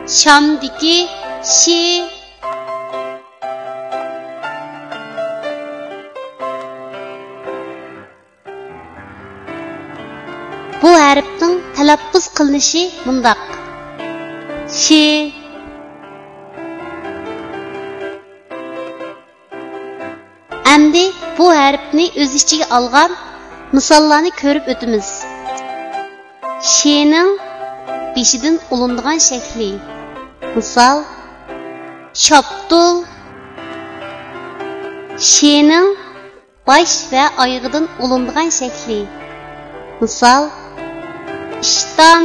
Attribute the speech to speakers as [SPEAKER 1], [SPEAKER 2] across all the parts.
[SPEAKER 1] Şamdaki şi. Bu harfning talaffuz qilinishi mundaq. Şi. Endi bu harfni o'z ichiga olgan misollarni ko'rib o'tamiz. Şi'ning beshidan ulinadigan shakli. Misol: Shoptul. Şi'ning bosh va oyog'idan ulinadigan shakli. Misol: ishton.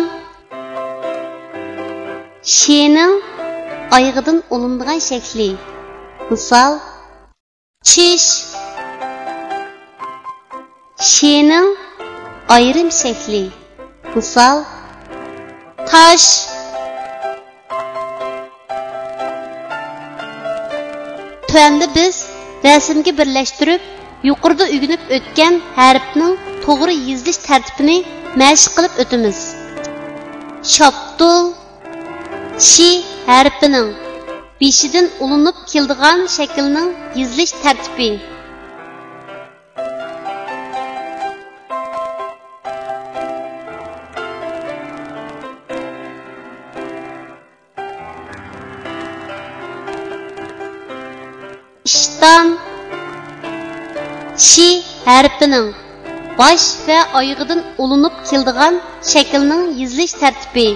[SPEAKER 1] Şi'ning oyog'idan ulinadigan shakli. Misol: Çiş. Şi'ning ayrim shakli. Misol: Taş. Tuanda biz rasmga birlashtirib, yuqorida o'rganib o'tgan harfning to'g'ri yozilish tartibini mashq qilib o'tamiz. Shoptul şi harfining beshidan ulinib keladigan shaklning yozilish tartibi. İshton şi harfining bosh va oyog'idan ulinib keladigan shaklning yozilish tartibi.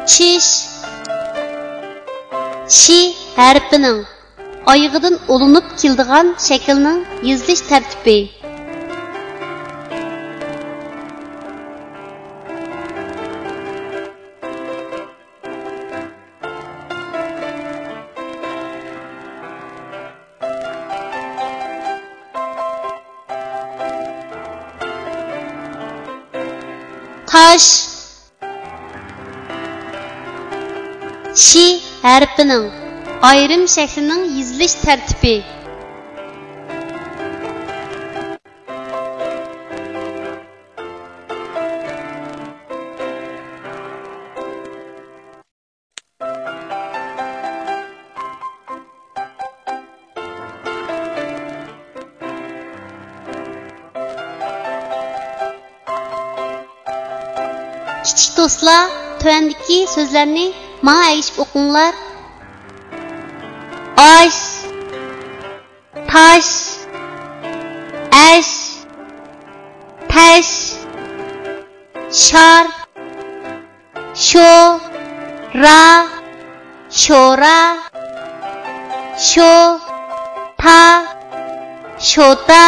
[SPEAKER 1] Çiş şi harfining oyog'idan ulinib keladigan shaklning yozilish tartibi. Taş şi harfining ayrim shaklining yozilish tartibi. Kichik do'stlar, tuandagi so'zlarni menga aytib o'qinglar. Aş, taş, eş, teş, şar, şo, ra, şora, şo, ta, şota,